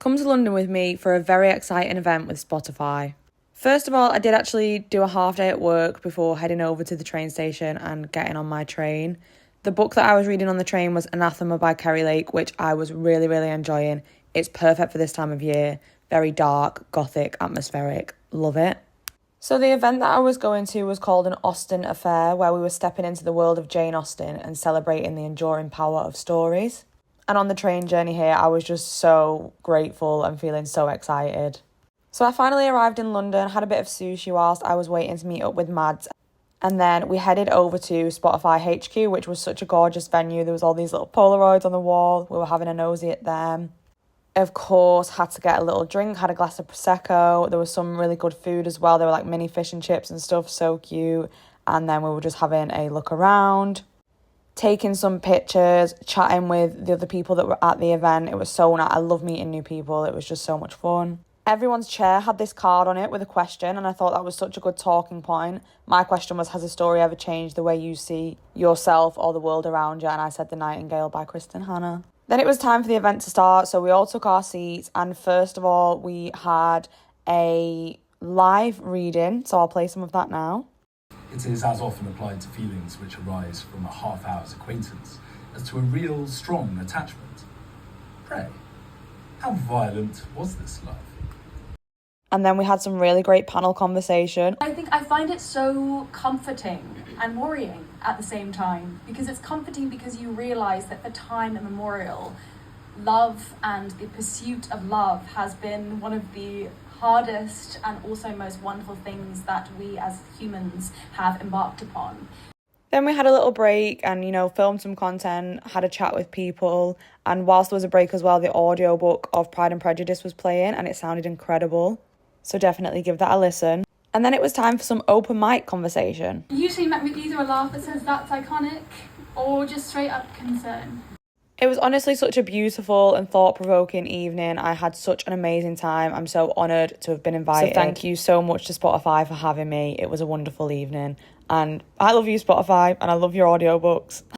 come to London with me for a very exciting event with Spotify. First of all, I did actually do a half day at work before heading over to the train station and getting on my train. The book that I was reading on the train was Anathema by Kerry Lake, which I was really, really enjoying. It's perfect for this time of year. Very dark, gothic, atmospheric. Love it. So the event that I was going to was called an Austen Affair, where we were stepping into the world of Jane Austen and celebrating the enduring power of stories. And on the train journey here, I was just so grateful and feeling so excited. So I finally arrived in London, had a bit of sushi whilst I was waiting to meet up with Mads. And then we headed over to Spotify HQ, which was such a gorgeous venue. There was all these little Polaroids on the wall. We were having a nosy at them. Of course, had to get a little drink, had a glass of Prosecco. There was some really good food as well. There were like mini fish and chips and stuff, so cute. And then we were just having a look around, taking some pictures, chatting with the other people that were at the event. It was so nice. I love meeting new people. It was just so much fun. Everyone's chair had this card on it with a question, and I thought that was such a good talking point. My question was, has a story ever changed the way you see yourself or the world around you? And I said The Nightingale by Kristen Hanna. Then it was time for the event to start, so we all took our seats, and first of all, we had a live reading, so I'll play some of that now. It is as often applied to feelings which arise from a half-hour's acquaintance as to a real, strong attachment. Pray, how violent was this love? And then we had some really great panel conversation. I think I find it so comforting and worrying at the same time, because it's comforting because you realise that for time immemorial, love and the pursuit of love has been one of the hardest and also most wonderful things that we as humans have embarked upon. Then we had a little break and, filmed some content, had a chat with people. And whilst there was a break as well, the audiobook of Pride and Prejudice was playing and it sounded incredible. So definitely give that a listen. And then it was time for some open mic conversation. Usually met with either a laugh that says that's iconic or just straight up concern. It was honestly such a beautiful and thought-provoking evening. I had such an amazing time. I'm so honoured to have been invited. So thank you so much to Spotify for having me. It was a wonderful evening. And I love you, Spotify, and I love your audiobooks.